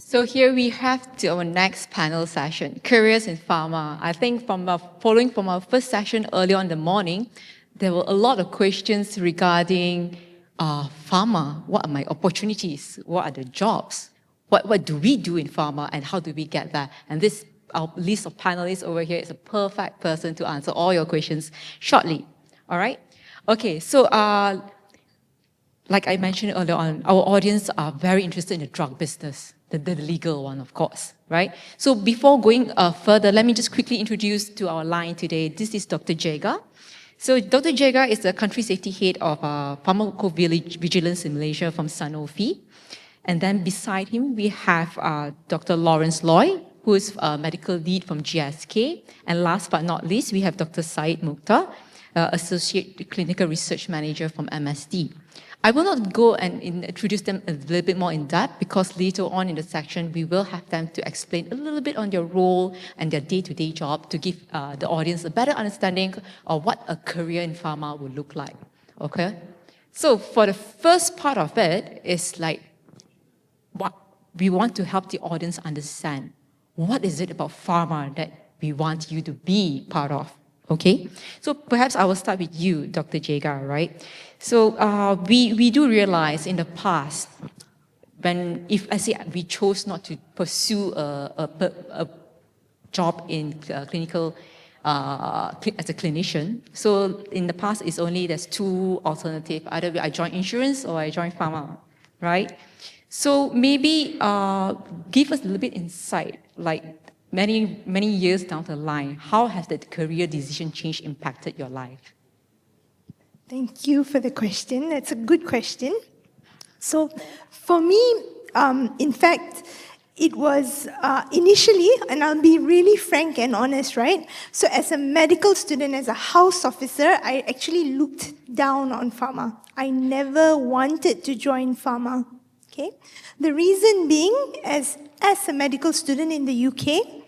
So here we have to our next panel session, Careers in Pharma. I think following from our first session earlier on in the morning, there were a lot of questions regarding pharma. What are my opportunities? What are the jobs? What do we do in pharma and how do we get there? And this, our list of panelists over here is a perfect person to answer all your questions shortly. All right? Okay, so like I mentioned earlier on, our audience are very interested in the drug business, the legal one, of course, right? So before going further, let me just quickly introduce to our line today. This is Dr. Jaya. So Dr. Jaya is the country safety head of Pharmacovigilance in Malaysia from Sanofi. And then beside him, we have Dr. Lawrence Loy, who is a medical lead from GSK. And last but not least, we have Dr. Syed Mukhtar, Associate Clinical Research Manager from MSD. I will not go and introduce them a little bit more in depth because later on in the section, we will have them to explain a little bit on their role and their day-to-day job to give the audience a better understanding of what a career in pharma would look like, okay? So for the first part of it is like, what we want to help the audience understand. What is it about pharma that we want you to be part of? Okay, so perhaps I will start with you, Dr. Jaya, right? So we do realize in the past, if I say we chose not to pursue a job in clinical as a clinician, so in the past there's two alternatives: either I join insurance or I join pharma, right? So maybe give us a little bit insight, like many years down the line, how has that career decision change impacted your life? Thank you for the question. That's a good question. So for me, in fact, it was initially, and I'll be really frank and honest, right? So as a medical student, as a house officer, I actually looked down on pharma. I never wanted to join pharma, okay? The reason being, as a medical student in the UK,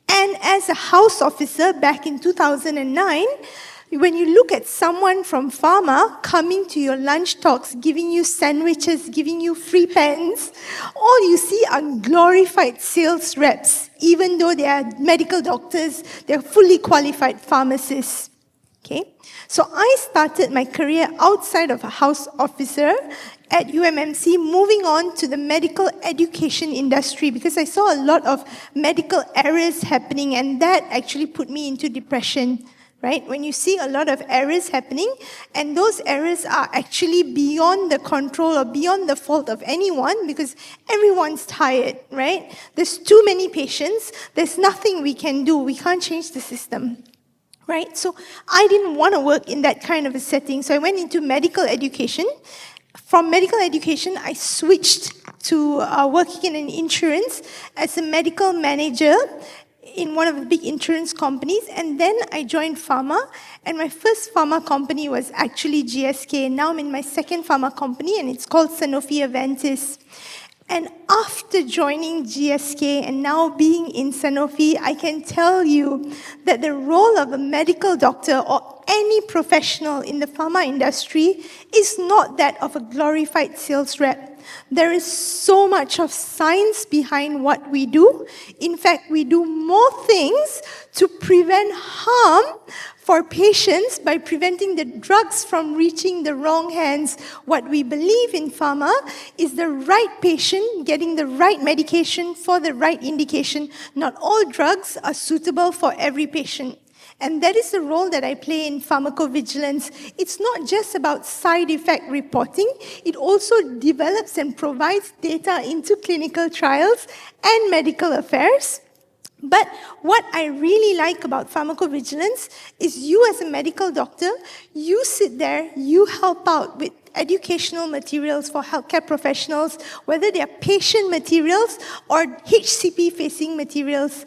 and as a house officer back in 2009, when you look at someone from pharma coming to your lunch talks, giving you sandwiches, giving you free pens, all you see are glorified sales reps, even though they are medical doctors, they're fully qualified pharmacists. Okay? So I started my career outside of a house officer at UMMC, moving on to the medical education industry because I saw a lot of medical errors happening, and that actually put me into depression, right? When you see a lot of errors happening, and those errors are actually beyond the control or beyond the fault of anyone because everyone's tired, right? There's too many patients, there's nothing we can do, we can't change the system. Right? So I didn't want to work in that kind of a setting. So I went into medical education. From medical education, I switched to working in an insurance as a medical manager in one of the big insurance companies. And then I joined pharma. And my first pharma company was actually GSK. Now I'm in my second pharma company, and it's called Sanofi-Aventis. And after joining GSK and now being in Sanofi, I can tell you that the role of a medical doctor or any professional in the pharma industry is not that of a glorified sales rep. There is so much of science behind what we do. In fact, we do more things to prevent harm for patients by preventing the drugs from reaching the wrong hands. What we believe in pharma is the right patient getting the right medication for the right indication. Not all drugs are suitable for every patient. And that is the role that I play in pharmacovigilance. It's not just about side effect reporting. It also develops and provides data into clinical trials and medical affairs. But what I really like about pharmacovigilance is you as a medical doctor, you sit there, you help out with educational materials for healthcare professionals, whether they are patient materials or HCP-facing materials,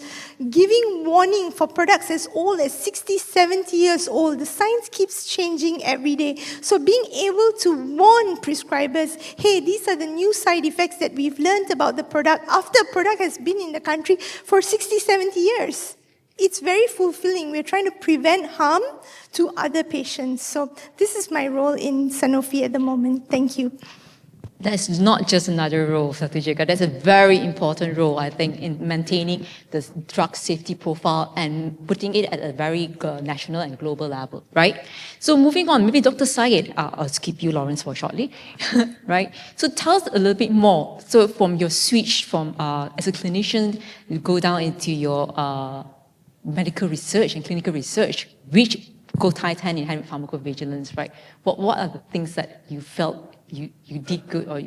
giving warning for products as old as 60, 70 years old. The science keeps changing every day. So being able to warn prescribers, hey, these are the new side effects that we've learned about the product after a product has been in the country for 60, 70 years. It's very fulfilling. We're trying to prevent harm to other patients. So this is my role in Sanofi at the moment. Thank you. That's not just another role, Satujika. That's a very important role, I think, in maintaining the drug safety profile and putting it at a very national and global level, right? So moving on, maybe Dr. Syed, I'll skip you, Lawrence, for shortly, right? So tell us a little bit more. So from your switch from, as a clinician, you go down into your medical research and clinical research, which go tight hand in hand with pharmacovigilance, right? What are the things that you felt you did good or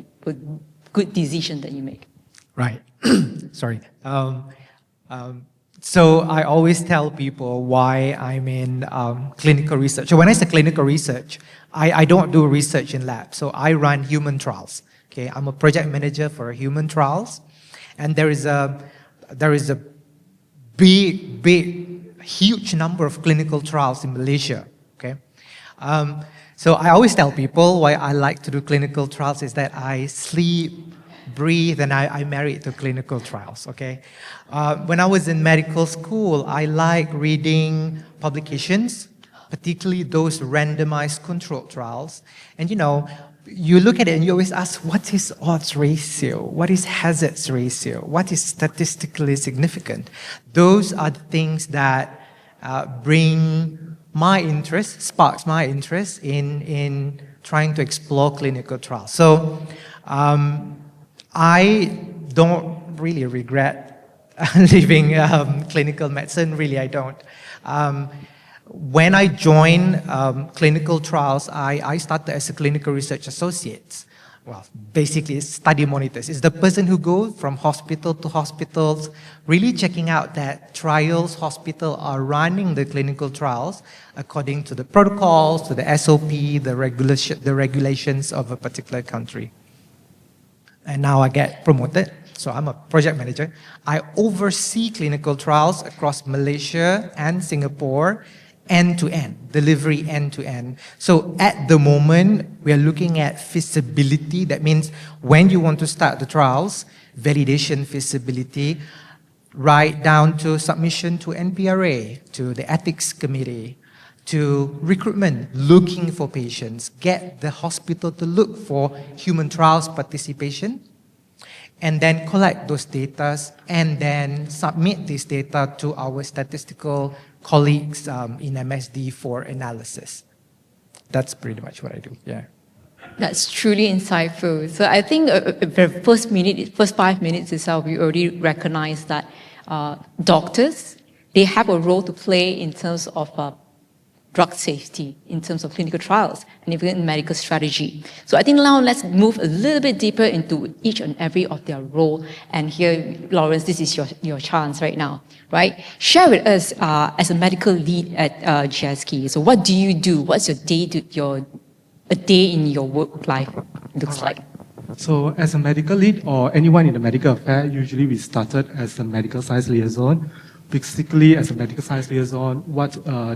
good decision that you make? Right. Sorry. So I always tell people why I'm in clinical research. So when I say clinical research, I don't do research in labs. So I run human trials. Okay, I'm a project manager for human trials, and there is a huge number of clinical trials in Malaysia. Okay. So I always tell people why I like to do clinical trials is that I sleep, breathe, and I married to clinical trials, okay? When I was in medical school, I like reading publications, particularly those randomized controlled trials. And you know, you look at it and you always ask, what is odds ratio? What is hazards ratio? What is statistically significant? Those are the things that sparks my interest in trying to explore clinical trials. So I don't really regret leaving clinical medicine, really I don't. When I joined clinical trials, I started as a clinical research associate. Well, basically it's study monitors. It's the person who goes from hospital to hospitals, really checking out that hospitals are running the clinical trials according to the protocols, to the SOP, the regulations of a particular country. And now I get promoted, so I'm a project manager. I oversee clinical trials across Malaysia and Singapore, end-to-end, delivery end-to-end. So at the moment, we are looking at feasibility. That means when you want to start the trials, validation feasibility, right down to submission to NPRA, to the ethics committee, to recruitment, looking for patients, get the hospital to look for human trials participation, and then collect those data and then submit this data to our statistical colleagues in MSD for analysis. That's pretty much what I do, yeah. That's truly insightful. So I think the first 5 minutes itself, we already recognize that doctors, they have a role to play in terms of drug safety, in terms of clinical trials, and even medical strategy. So I think now let's move a little bit deeper into each and every of their role. And here, Lawrence, this is your chance right now, right? Share with us as a medical lead at GSK. So what do you do? What's a day in your work life looks like? So as a medical lead or anyone in the medical affair, usually we started as a medical science liaison. Basically, as a medical science liaison, what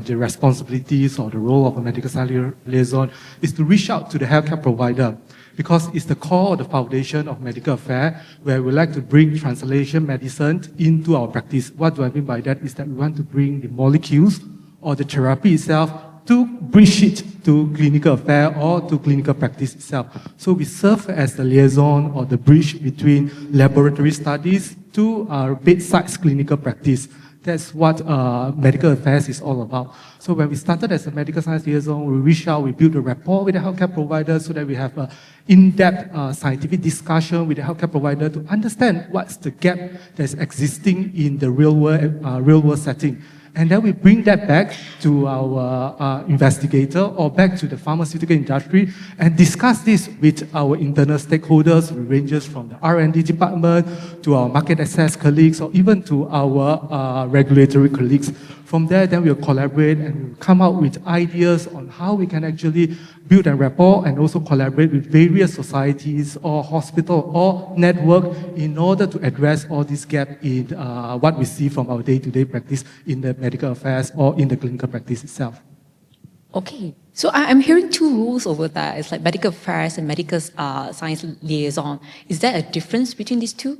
the responsibilities or the role of a medical science liaison is to reach out to the healthcare provider, because it's the core or the foundation of medical affairs, where we like to bring translation medicine into our practice. What do I mean by that? Is that we want to bring the molecules or the therapy itself to bridge it to clinical affair or to clinical practice itself. So we serve as the liaison or the bridge between laboratory studies to our bedside clinical practice. That's what medical affairs is all about. So when we started as a medical science liaison, we reach out, we build a rapport with the healthcare provider so that we have an in-depth scientific discussion with the healthcare provider to understand what's the gap that's existing in the real world setting. And then we bring that back to our investigator or back to the pharmaceutical industry and discuss this with our internal stakeholders, who ranges from the R&D department to our market access colleagues or even to our regulatory colleagues. From there, then we'll collaborate and we'll come out with ideas on how we can actually build a rapport and also collaborate with various societies or hospital or network in order to address all this gap in what we see from our day-to-day practice in the medical affairs or in the clinical practice itself. Okay, so I'm hearing two rules over there. It's like medical affairs and medical science liaison. Is there a difference between these two?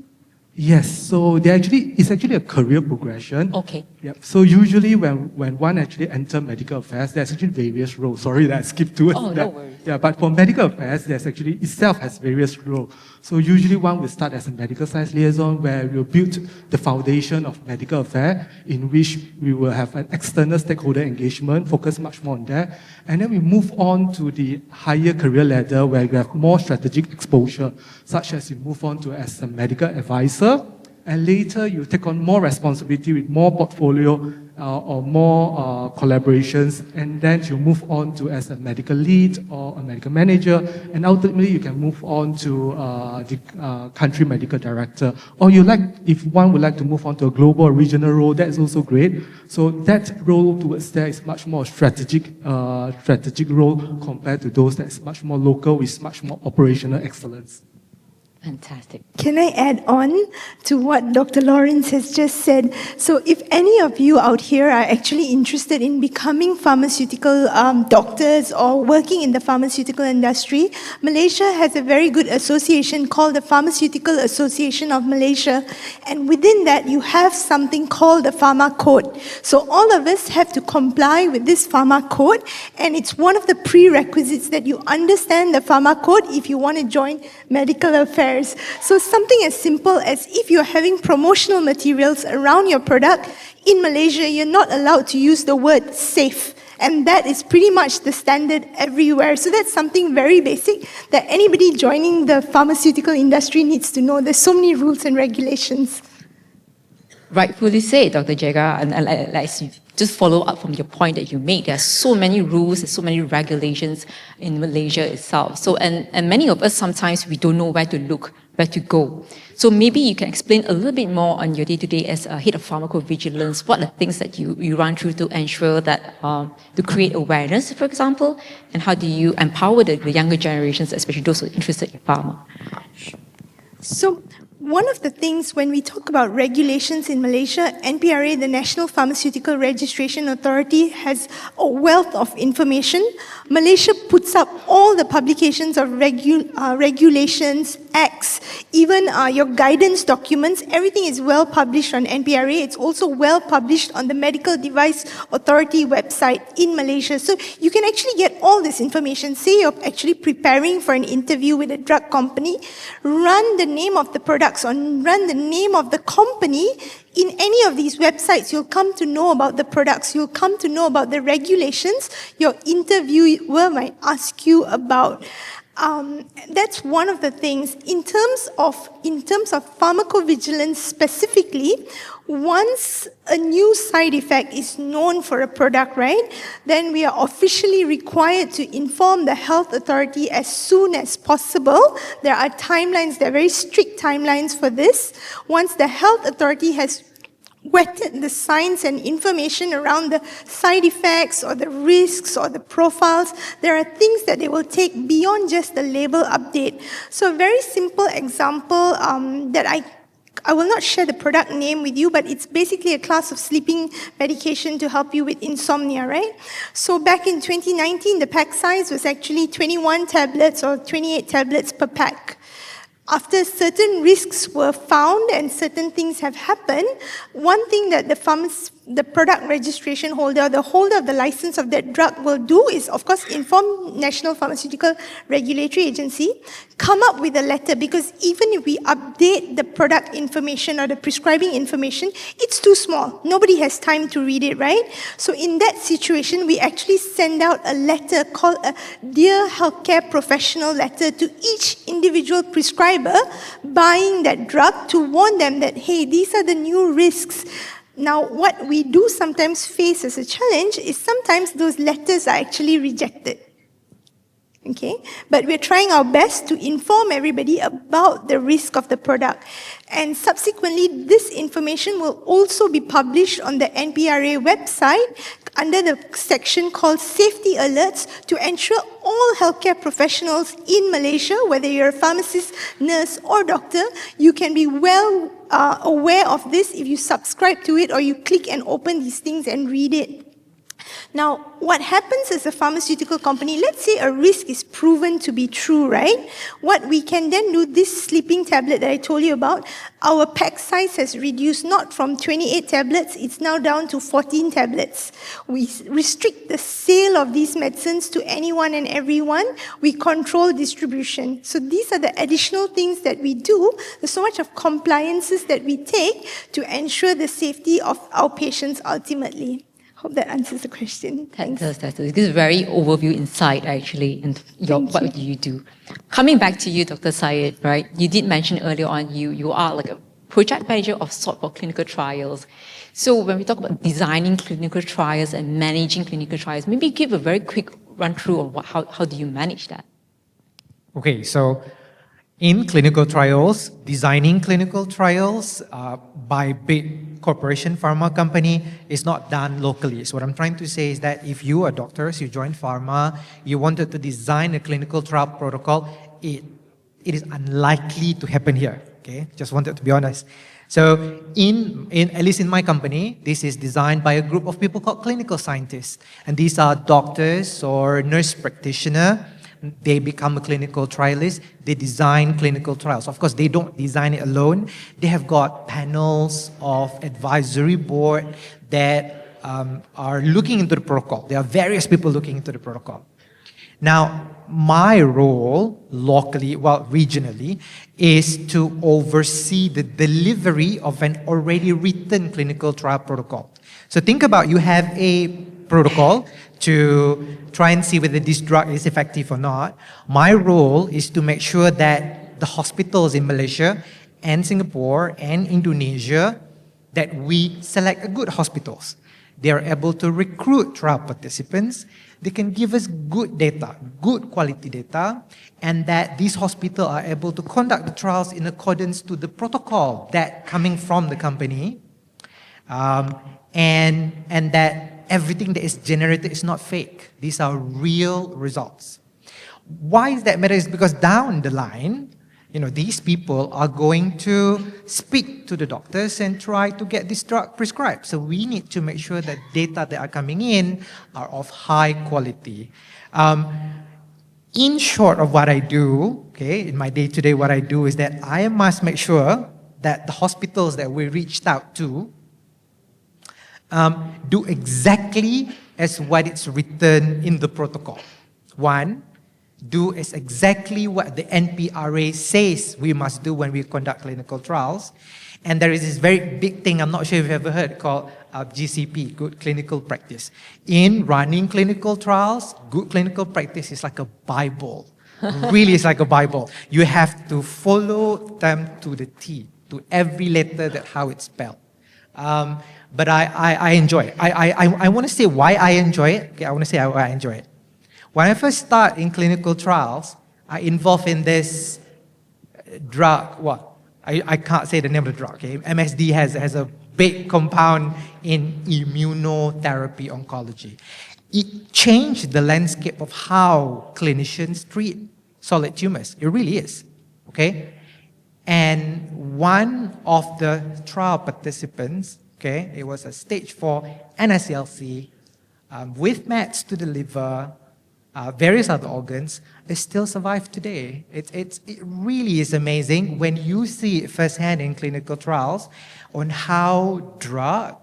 Yes, so it's actually a career progression. Okay. Yep. So usually when one actually enters medical affairs, there's actually various roles. Sorry that I skipped to it. Oh, no worries. Yeah, but for medical affairs, there's actually itself has various roles. So usually one will start as a medical science liaison where we'll build the foundation of medical affairs in which we will have an external stakeholder engagement, focus much more on that. And then we move on to the higher career ladder where we have more strategic exposure, such as you move on to as a medical advisor, and later you take on more responsibility with more portfolio or more collaborations, and then you move on to as a medical lead or a medical manager, and ultimately you can move on to the country medical director. Or if one would like to move on to a global or regional role, that's also great. So that role towards there is much more strategic role compared to those that's much more local with much more operational excellence. Fantastic. Can I add on to what Dr. Lawrence has just said? So if any of you out here are actually interested in becoming pharmaceutical doctors or working in the pharmaceutical industry, Malaysia has a very good association called the Pharmaceutical Association of Malaysia. And within that, you have something called the Pharma Code. So all of us have to comply with this Pharma Code, and it's one of the prerequisites that you understand the Pharma Code if you want to join medical affairs. So something as simple as if you're having promotional materials around your product, in Malaysia, you're not allowed to use the word safe. And that is pretty much the standard everywhere. So that's something very basic that anybody joining the pharmaceutical industry needs to know. There's so many rules and regulations. Rightfully said, Dr. Jega, and let's just follow up from your point that you made. There are so many rules and so many regulations in Malaysia itself. So, and many of us sometimes we don't know where to look, where to go. So maybe you can explain a little bit more on your day-to-day as a head of pharmacovigilance. What are the things that you run through to ensure that, to create awareness, for example, and how do you empower the younger generations, especially those who are interested in pharma? So one of the things when we talk about regulations in Malaysia, NPRA, the National Pharmaceutical Registration Authority, has a wealth of information. Malaysia puts up all the publications of regulations, acts, even your guidance documents. Everything is well published on NPRA. It's also well published on the Medical Device Authority website in Malaysia. So you can actually get all this information. Say you're actually preparing for an interview with a drug company, run the name of the products or run the name of the company. In any of these websites, you'll come to know about the products, you'll come to know about the regulations your interviewer might ask you about. That's one of the things. In terms of pharmacovigilance specifically, once a new side effect is known for a product, right, then we are officially required to inform the health authority as soon as possible. There are timelines, there are very strict timelines for this. Once the health authority has wetted the science and information around the side effects or the risks or the profiles, there are things that they will take beyond just the label update. So a very simple example that I will not share the product name with you, but it's basically a class of sleeping medication to help you with insomnia, right? So back in 2019, the pack size was actually 21 tablets or 28 tablets per pack. After certain risks were found and certain things have happened, one thing that the product registration holder, the holder of the license of that drug will do is, of course, inform National Pharmaceutical Regulatory Agency, come up with a letter, because even if we update the product information or the prescribing information, it's too small. Nobody has time to read it, right? So in that situation, we actually send out a letter called a Dear Healthcare Professional letter to each individual prescriber buying that drug to warn them that, hey, these are the new risks. Now, what we do sometimes face as a challenge is sometimes those letters are actually rejected. Okay? But we're trying our best to inform everybody about the risk of the product. And subsequently, this information will also be published on the NPRA website under the section called Safety Alerts to ensure all healthcare professionals in Malaysia, whether you're a pharmacist, nurse, or doctor, you can be well aware of this if you subscribe to it or you click and open these things and read it. Now, what happens as a pharmaceutical company, let's say a risk is proven to be true, right? What we can then do, this sleeping tablet that I told you about, our pack size has reduced not from 28 tablets, it's now down to 14 tablets. We restrict the sale of these medicines to anyone and everyone. We control distribution. So these are the additional things that we do. There's so much of compliances that we take to ensure the safety of our patients ultimately. Hope that answers the question. Thanks. That does. This is a very overview insight, actually, into what do you do. Coming back to you, Dr. Syed, right? You did mention earlier on you are like a project manager of sort for clinical trials. So when we talk about designing clinical trials and managing clinical trials, maybe give a very quick run through of how do you manage that? Okay, so in clinical trials, designing clinical trials by big corporation pharma company is not done locally. So what I'm trying to say is that if you are doctors, you join pharma, you wanted to design a clinical trial protocol, it is unlikely to happen here. Okay, just wanted to be honest. So in at least in my company, this is designed by a group of people called clinical scientists, and these are doctors or nurse practitioners. They become a clinical trialist. They design clinical trials. Of course, they don't design it alone. They have got panels of advisory board that are looking into the protocol. There are various people looking into the protocol. Now, my role locally, well, regionally, is to oversee the delivery of an already written clinical trial protocol. So think about you have a protocol to try and see whether this drug is effective or not. My role is to make sure that the hospitals in Malaysia and Singapore and Indonesia, that we select good hospitals. They are able to recruit trial participants. They can give us good data, good quality data, and that these hospitals are able to conduct the trials in accordance to the protocol that coming from the company, and that everything that is generated is not fake. These are real results. Why is that matter? Is because down the line, these people are going to speak to the doctors and try to get this drug prescribed. So we need to make sure that data that are coming in are of high quality. In short of what I do, okay, in my day-to-day what I do is that I must make sure that the hospitals that we reached out to do exactly as what it's written in the protocol. One, do is exactly what the NPRA says we must do when we conduct clinical trials. And there is this very big thing, I'm not sure if you've ever heard, called GCP, Good Clinical Practice. In running clinical trials, good clinical practice is like a Bible. Really, it's like a Bible. You have to follow them to the T, to every letter that how it's spelled. But I enjoy it. I want to say why I enjoy it. Okay, I want to say why I enjoy it. When I first start in clinical trials, I involved in this drug, I can't say the name of the drug, okay? MSD has a big compound in immunotherapy oncology. It changed the landscape of how clinicians treat solid tumors. It really is, okay? And one of the trial participants, okay, it was a stage 4 NSCLC with mets to the liver, various other organs, they still survive today. It really is amazing when you see it firsthand in clinical trials on how drug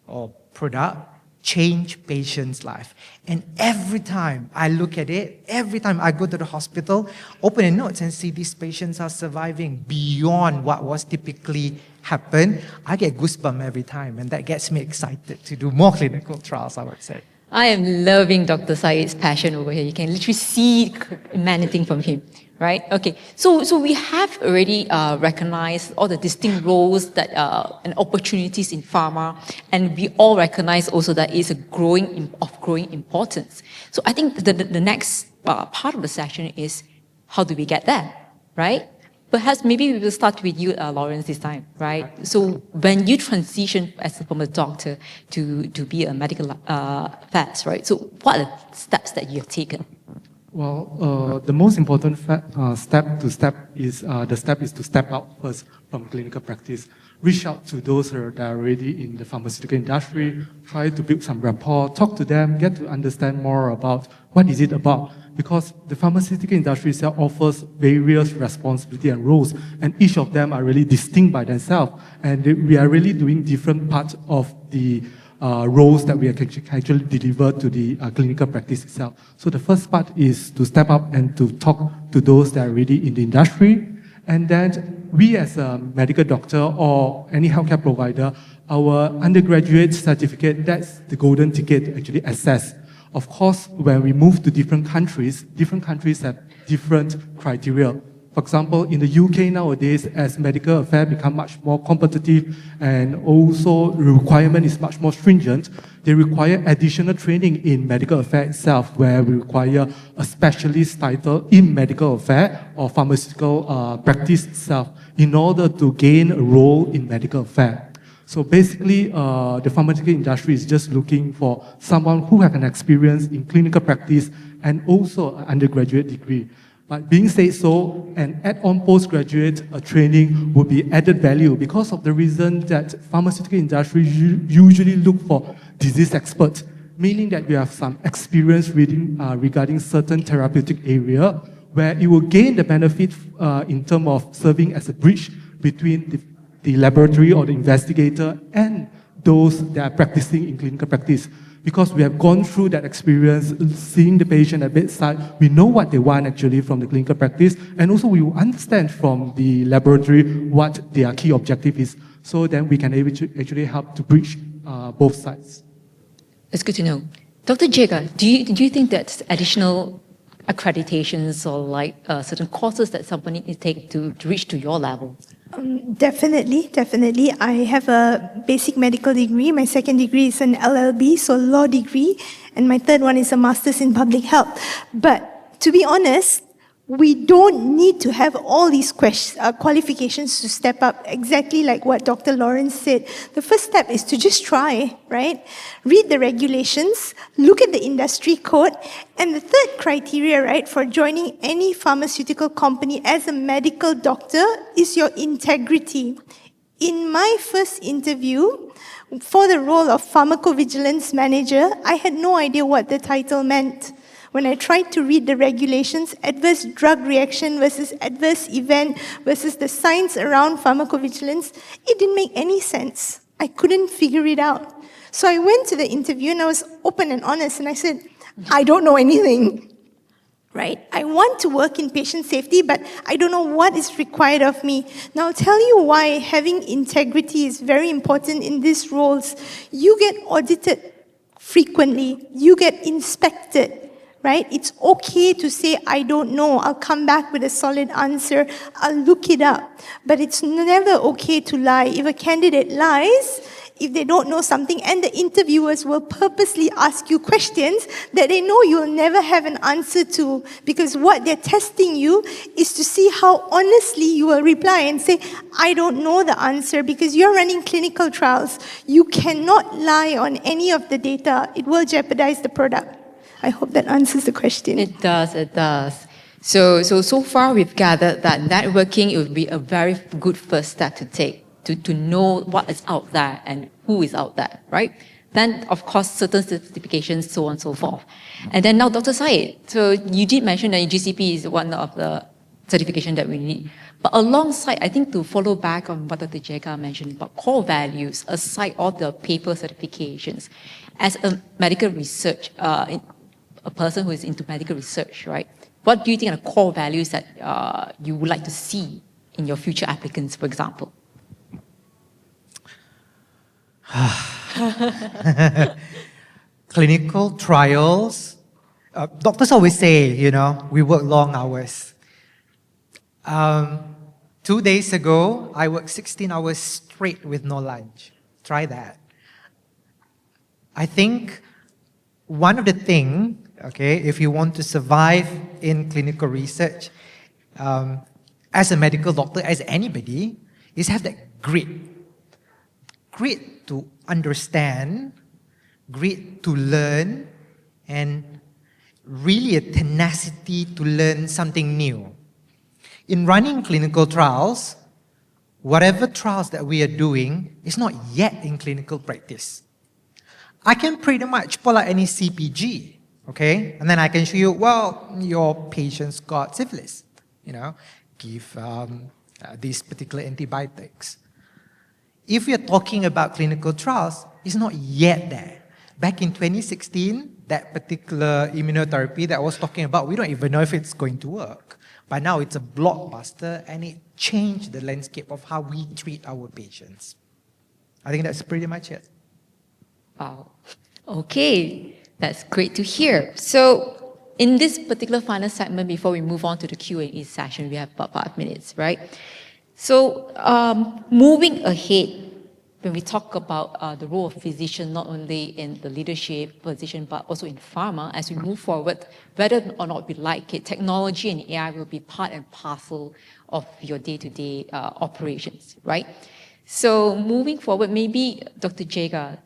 or product change patients' life. And every time I look at it, every time I go to the hospital, open the notes and see these patients are surviving beyond what was typically happen, I get goosebumps every time, and that gets me excited to do more clinical trials, I would say. I am loving Dr. Syed's passion over here. You can literally see emanating from him, right? Okay, so we have already recognized all the distinct roles that and opportunities in pharma, and we all recognize also that it's of growing importance. So I think the next part of the session is how do we get there, right? Perhaps maybe we will start with you, Lawrence, this time, right? So when you transition from a doctor to be a medical affairs, right? So what are the steps that you have taken? Well, the most important step is to step out first from clinical practice. reach out to those that are already in the pharmaceutical industry, try to build some rapport, talk to them, get to understand more about what is it about. Because the pharmaceutical industry itself offers various responsibilities and roles, and each of them are really distinct by themselves. And we are really doing different parts of the roles that we actually deliver to the clinical practice itself. So the first part is to step up and to talk to those that are already in the industry. And then we as a medical doctor or any healthcare provider, our undergraduate certificate, that's the golden ticket to actually assess. Of course, when we move to different countries have different criteria. For example, in the UK nowadays, as medical affairs become much more competitive and also the requirement is much more stringent, they require additional training in medical affairs itself, where we require a specialist title in medical affairs or pharmaceutical practice itself in order to gain a role in medical affairs. So basically, the pharmaceutical industry is just looking for someone who has an experience in clinical practice and also an undergraduate degree. But being said so, an add-on postgraduate training would be added value because of the reason that pharmaceutical industry usually look for disease experts, meaning that we have some experience regarding certain therapeutic area where it will gain the benefit in terms of serving as a bridge between the laboratory or the investigator and those that are practicing in clinical practice. Because we have gone through that experience, seeing the patient at bedside, we know what they want actually from the clinical practice, and also we will understand from the laboratory what their key objective is. So then we can actually help to bridge both sides. It's good to know. Dr. Jega, do you think that additional accreditations or like certain courses that somebody needs to take to reach to your level? Definitely. I have a basic medical degree. My second degree is an LLB, so law degree. And my third one is a master's in public health. But to be honest, we don't need to have all these qualifications to step up, exactly like what Dr. Lawrence said. The first step is to just try, right? Read the regulations, look at the industry code, and the third criteria, right, for joining any pharmaceutical company as a medical doctor is your integrity. In my first interview for the role of Pharmacovigilance manager, I had no idea what the title meant. When I tried to read the regulations, adverse drug reaction versus adverse event versus the science around pharmacovigilance, it didn't make any sense. I couldn't figure it out. So I went to the interview and I was open and honest and I said, I don't know anything, right? I want to work in patient safety, but I don't know what is required of me. Now I'll tell you why having integrity is very important in these roles. You get audited frequently, you get inspected. Right? It's okay to say, I don't know, I'll come back with a solid answer, I'll look it up. But it's never okay to lie. If a candidate lies, if they don't know something, and the interviewers will purposely ask you questions that they know you'll never have an answer to, because what they're testing you is to see how honestly you will reply and say, I don't know the answer, because you're running clinical trials. You cannot lie on any of the data. It will jeopardize the product. I hope that answers the question. It does. So far we've gathered that networking would be a very good first step to take, to know what is out there and who is out there, right? Then, of course, certain certifications, so on and so forth. And then now, Dr. Syed, so you did mention that GCP is one of the certification that we need. But alongside, I think to follow back on what Dr. Jega mentioned about core values, aside all the paper certifications, as a medical research, a person who is into medical research, right? What do you think are the core values that you would like to see in your future applicants, for example? Clinical trials. Doctors always say, we work long hours. 2 days ago, I worked 16 hours straight with no lunch. Try that. I think one of the things, if you want to survive in clinical research, as a medical doctor, as anybody, is have that grit. Grit to understand, grit to learn, and really a tenacity to learn something new. In running clinical trials, whatever trials that we are doing is not yet in clinical practice. I can pretty much pull out any CPG, okay? And then I can show you, well, your patient's got syphilis, give these particular antibiotics. If we are talking about clinical trials, it's not yet there. Back in 2016, that particular immunotherapy that I was talking about, we don't even know if it's going to work. But now it's a blockbuster and it changed the landscape of how we treat our patients. I think that's pretty much it. Wow. Okay, that's great to hear. So in this particular final segment, before we move on to the Q&A session, we have about 5 minutes, right? So moving ahead, when we talk about the role of physician, not only in the leadership position, but also in pharma, as we move forward, whether or not we like it, technology and AI will be part and parcel of your day-to-day operations, right? So moving forward, maybe Dr. Jaya,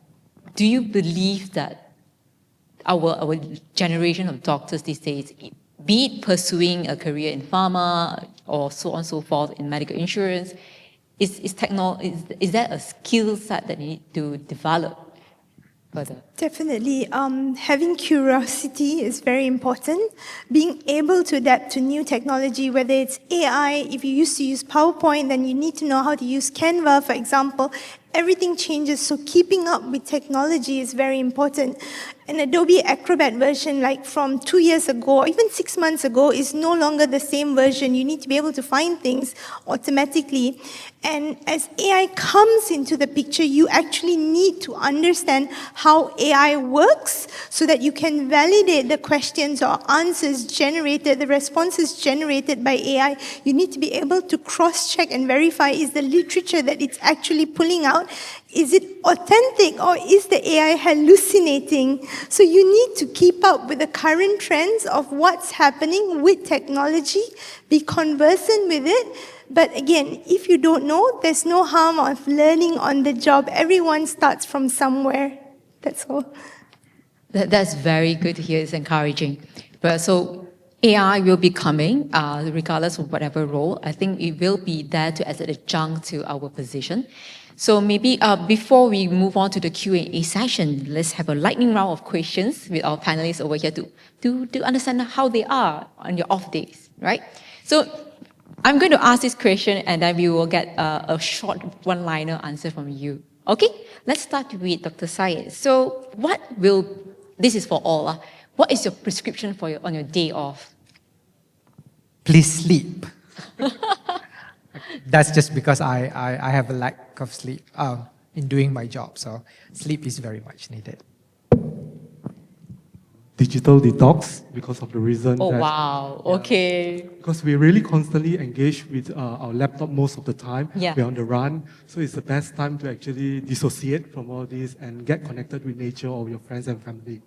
do you believe that our generation of doctors these days, be it pursuing a career in pharma or so on and so forth in medical insurance, is that a skill set that you need to develop further? Definitely. Having curiosity is very important. Being able to adapt to new technology, whether it's AI, if you used to use PowerPoint, then you need to know how to use Canva, for example. Everything changes, so keeping up with technology is very important. An Adobe Acrobat version, like from 2 years ago, or even 6 months ago, is no longer the same version. You need to be able to find things automatically. And as AI comes into the picture, you actually need to understand how AI works so that you can validate the questions or answers generated, the responses generated by AI. You need to be able to cross-check and verify, is the literature that it's actually pulling out, is it authentic or is the AI hallucinating? So you need to keep up with the current trends of what's happening with technology, be conversant with it. But again, if you don't know, there's no harm of learning on the job. Everyone starts from somewhere. That's all. That's very good to hear. It's encouraging. But so AI will be coming, regardless of whatever role. I think it will be there to as an adjunct to our position. So maybe before we move on to the Q&A session, let's have a lightning round of questions with our panelists over here to understand how they are on your off days, right? So I'm going to ask this question and then we will get a short one-liner answer from you. Okay, let's start with Dr. Syed. So this is for all, what is your prescription on your day off? Please sleep. That's just because I have a lack of sleep in doing my job. So sleep is very much needed. Digital detox, because of the reason Oh, that... wow. Okay. Because we're really constantly engaged with our laptop most of the time. Yeah. We're on the run. So it's the best time to actually dissociate from all this and get connected with nature or your friends and family.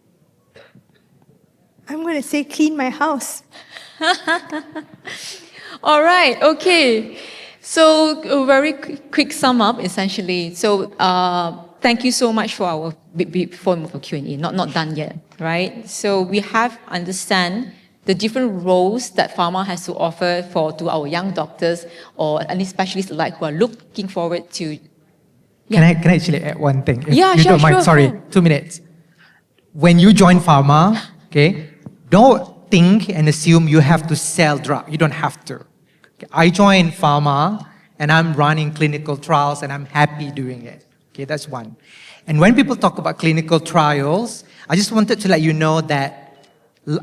I'm going to say clean my house. All right, okay. So a very quick sum up, essentially. So thank you so much for our, before we move to Q&A, not done yet, right? So we have understand the different roles that pharma has to offer to our young doctors or any specialists alike who are looking forward to. Yeah. Can I actually add one thing? If Yeah, you sure, don't mind, sure, sorry, sure. 2 minutes. When you join pharma, okay, don't think and assume you have to sell drug. You don't have to. Okay, I joined pharma and I'm running clinical trials and I'm happy doing it. Okay, that's one. And when people talk about clinical trials, I just wanted to let you know that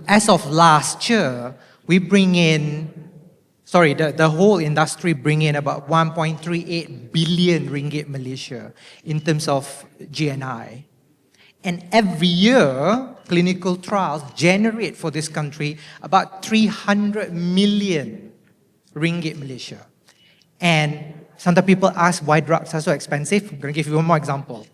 as of last year, we bring in, the whole industry bring in about 1.38 billion ringgit Malaysia in terms of GNI. And every year, clinical trials generate for this country about 300 million ringgit Malaysia. And sometimes people ask why drugs are so expensive. I'm going to give you one more example.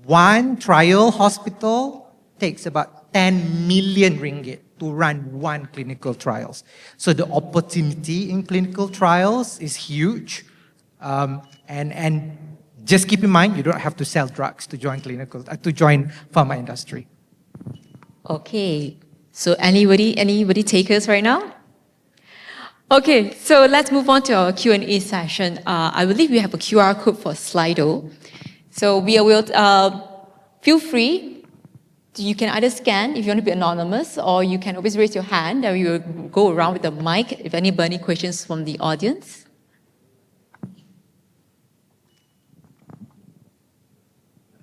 One trial hospital takes about 10 million ringgit to run one clinical trials. So the opportunity in clinical trials is huge. And just keep in mind, you don't have to sell drugs to join pharma industry. Okay, so anybody takers right now? Okay, so let's move on to our Q&A session. I believe we have a QR code for Slido. So we will feel free. You can either scan if you want to be anonymous, or you can always raise your hand and we will go around with the mic if any burning questions from the audience.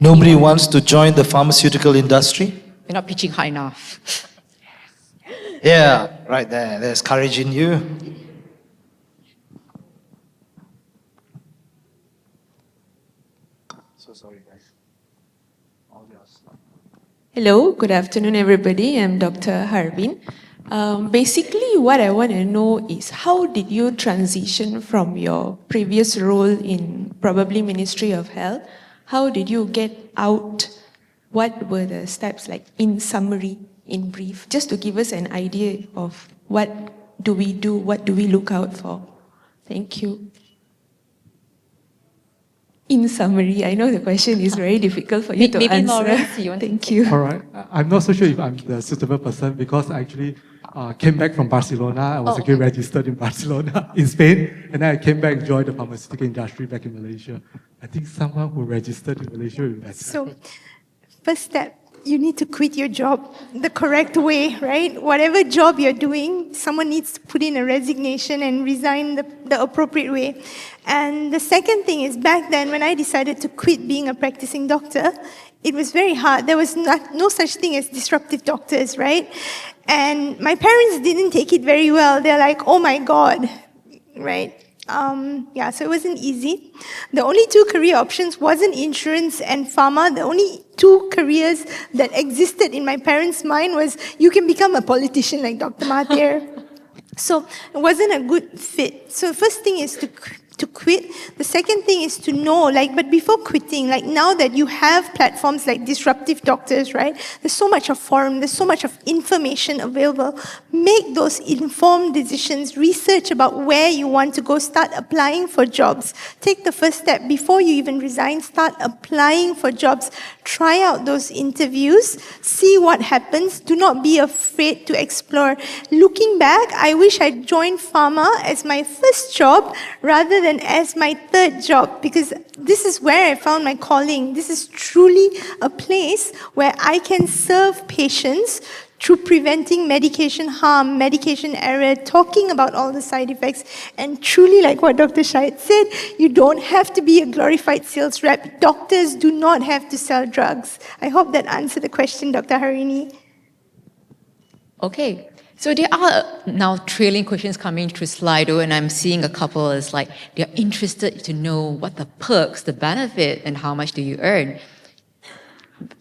Nobody wants to join the pharmaceutical industry? You're not pitching high enough. Yeah, right there. There's courage in you. So sorry, guys. All yours. Hello, good afternoon, everybody. I'm Dr. Harbin. Basically, what I want to know is how did you transition from your previous role in probably Ministry of Health? How did you get out? What were the steps like in summary, in brief, just to give us an idea of what do we do, what do we look out for? Thank you. In summary, I know the question is very difficult for you to Maybe answer. Lawrence, you want to Thank you. All right. I'm not so sure if I'm the suitable person because I actually came back from Barcelona. I was actually registered in Barcelona, in Spain, and then I came back and joined the pharmaceutical industry back in Malaysia. I think someone who registered in Malaysia will be better. So, first step, you need to quit your job the correct way, right? Whatever job you're doing, someone needs to put in a resignation and resign the appropriate way. And the second thing is, back then when I decided to quit being a practicing doctor, it was very hard. There was no such thing as disruptive doctors, right? And my parents didn't take it very well. They're like, oh my God, right? So it wasn't easy. The only two career options wasn't insurance and pharma. The only two careers that existed in my parents' mind was you can become a politician like Dr. Mahathir. So it wasn't a good fit. So the first thing is to quit. The second thing is to know, but before quitting, now that you have platforms like Disruptive Doctors, right? There's so much of forum, there's so much of information available. Make those informed decisions, research about where you want to go, start applying for jobs. Take the first step before you even resign, start applying for jobs. Try out those interviews, see what happens. Do not be afraid to explore. Looking back, I wish I joined Pharma as my first job rather than as my third job, because this is where I found my calling. This is truly a place where I can serve patients through preventing medication harm, medication error, talking about all the side effects, and truly, like what Dr. Syed said, you don't have to be a glorified sales rep. Doctors do not have to sell drugs. I hope that answered the question, Dr. Harini. Okay. So there are now trailing questions coming through Slido, and I'm seeing a couple is they're interested to know what the perks, the benefit, and how much do you earn.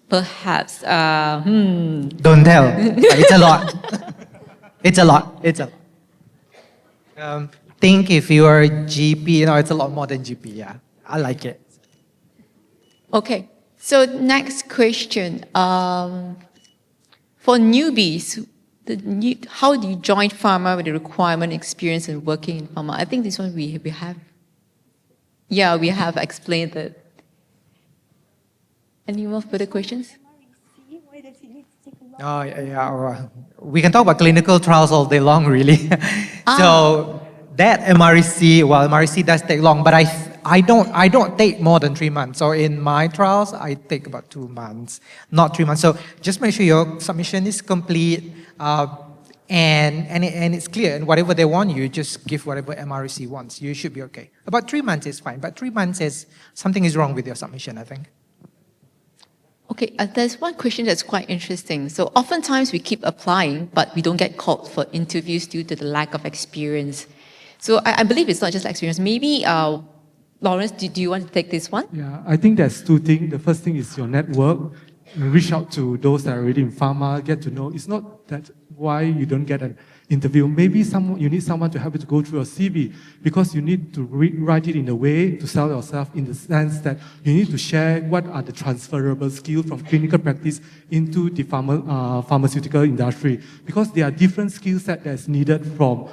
Perhaps, Don't tell. It's a lot. It's a lot. It's a lot. Think if you are a GP, it's a lot more than GP, yeah. I like it. Okay, so next question. For newbies, how do you join Pharma with the requirement, experience, and working in Pharma? I think this one we have. Yeah, we have explained it. Any more further questions? Oh, yeah. We can talk about clinical trials all day long, really. So that MRC does take long, but I don't take more than 3 months. So in my trials, I take about 2 months, not 3 months. So just make sure your submission is complete and it's clear. And whatever they want, you just give whatever MRC wants. You should be okay. About 3 months is fine, but 3 months is something is wrong with your submission, I think. Okay, there's one question that's quite interesting. So oftentimes we keep applying, but we don't get called for interviews due to the lack of experience. So I believe it's not just experience. Maybe, Lawrence, do you want to take this one? Yeah, I think there's two things. The first thing is your network. Reach out to those that are already in pharma, get to know. It's not that why you don't get an interview. Maybe you need someone to help you to go through your CV because you need to write it in a way to sell yourself in the sense that you need to share what are the transferable skills from clinical practice into the pharmaceutical industry because there are different skill set that's needed for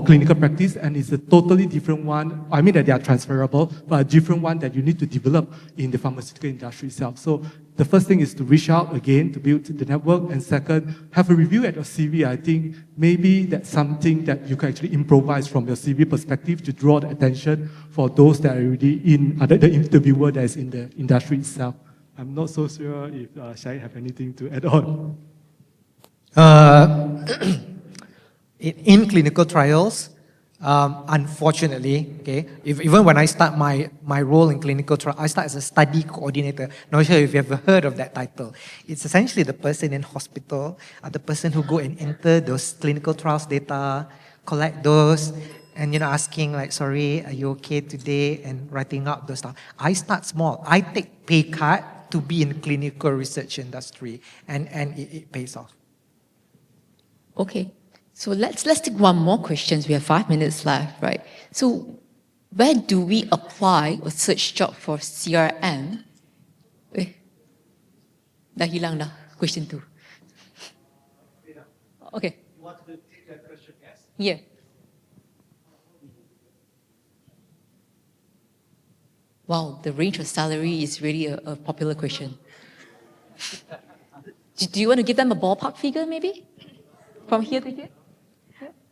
clinical practice and it's a totally different one. I mean that they are transferable, but a different one that you need to develop in the pharmaceutical industry itself. So the first thing is to reach out again to build the network, and second, have a review at your CV. I think maybe that's something that you can actually improvise from your CV perspective to draw the attention for those that are already in, the interviewer that is in the industry itself. I'm not so sure if Syed have anything to add on. In clinical trials, unfortunately, okay, even when I start my role in clinical trial, I start as a study coordinator. Not sure if you've ever heard of that title. It's essentially the person in hospital, the person who go and enter those clinical trials data, collect those, and asking like, sorry, are you okay today? And writing up those stuff. I start small. I take pay cut to be in clinical research industry, and it pays off. Okay. So let's take one more question. We have 5 minutes left, right? So where do we apply or search job for CRM? Dah hilang dah, question 2. Okay. You want to take that question, yes? Yeah. Wow, the range of salary is really a popular question. Do you want to give them a ballpark figure, maybe? From here to here?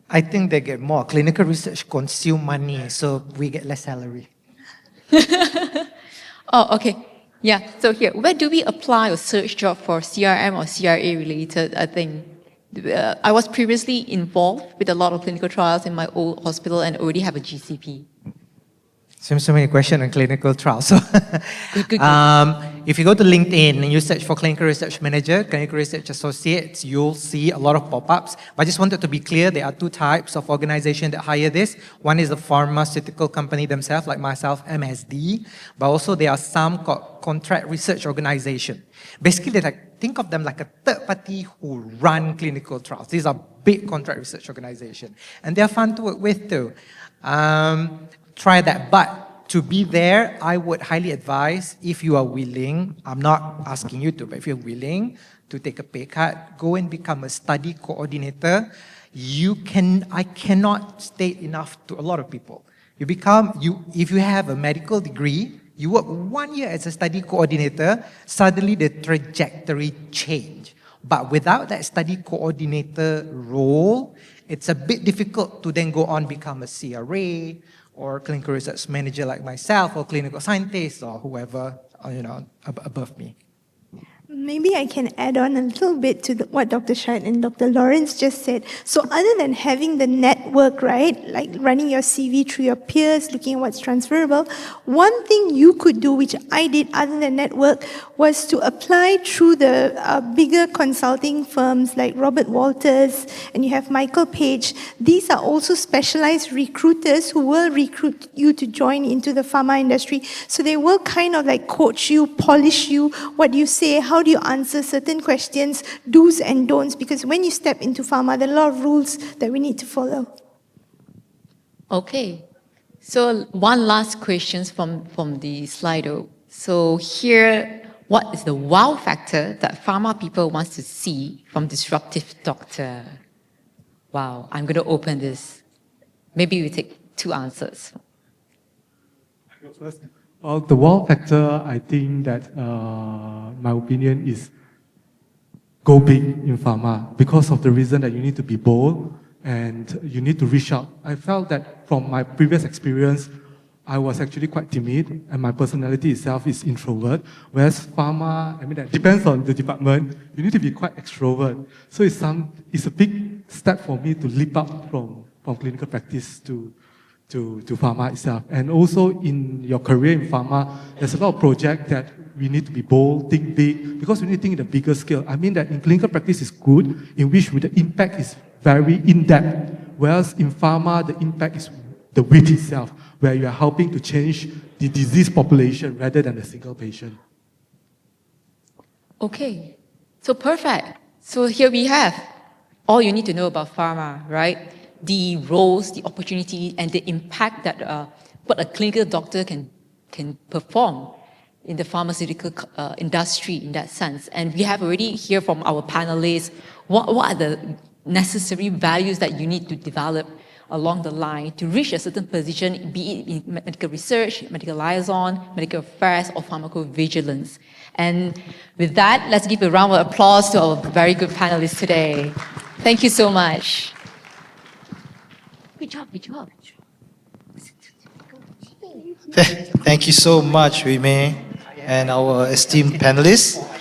I think they get more. Clinical research consume money, so we get less salary. Oh, okay. Yeah, so here, where do we apply or search job for CRM or CRA related? I think I was previously involved with a lot of clinical trials in my old hospital and already have a GCP. So many questions on clinical trials. So, Good. if you go to LinkedIn and you search for clinical research manager, clinical research associates, you'll see a lot of pop-ups. But I just wanted to be clear, there are 2 types of organization that hire this. One is the pharmaceutical company themselves, like myself, MSD. But also there are some contract research organization. Basically, think of them like a third party who run clinical trials. These are big contract research organizations. And they're fun to work with too. Try that. But to be there, I would highly advise, if you are willing, I'm not asking you to, but if you're willing to take a pay cut, go and become a study coordinator. I cannot state enough to a lot of people. If you have a medical degree, you work 1 year as a study coordinator, suddenly the trajectory change. But without that study coordinator role, it's a bit difficult to then go on become a CRA, or clinical research manager like myself, or clinical scientist, or whoever, above me. Maybe I can add on a little bit to what Dr. Syed and Dr. Lawrence just said. So other than having the network, right, like running your CV through your peers, looking at what's transferable, one thing you could do, which I did other than network, was to apply through the bigger consulting firms like Robert Walters, and you have Michael Page. These are also specialized recruiters who will recruit you to join into the pharma industry. So they will kind of like coach you, polish you, what you say, how do you answer certain questions, do's and don'ts, because when you step into pharma, there are a lot of rules that we need to follow. Okay. So one last question from the Slido. So here, what is the wow factor that pharma people want to see from Disruptive Doctor? Wow, I'm going to open this. Maybe we take 2 answers. I go first. Well, the wow factor, I think that my opinion is go big in pharma, because of the reason that you need to be bold and you need to reach out. I felt that from my previous experience, I was actually quite timid, and my personality itself is introvert, whereas pharma, that depends on the department, you need to be quite extrovert. So it's a big step for me to leap up from clinical practice to pharma itself. And also in your career in pharma, there's a lot of projects that we need to be bold, think big, because we need to think in a bigger scale. I mean that in clinical practice is good, in which the impact is very in-depth, whereas in pharma, the impact is the width itself, where you are helping to change the disease population rather than a single patient. Okay, so perfect. So here we have all you need to know about pharma, right? The roles, the opportunity, and the impact that what a clinical doctor can perform in the pharmaceutical industry in that sense. And we have already heard from our panelists what are the necessary values that you need to develop along the line to reach a certain position, be it in medical research, medical liaison, medical affairs, or pharmacovigilance. And with that, let's give a round of applause to our very good panelists today. Thank you so much. Good job, good job. Thank you so much, Hui Mei, and our esteemed panelists.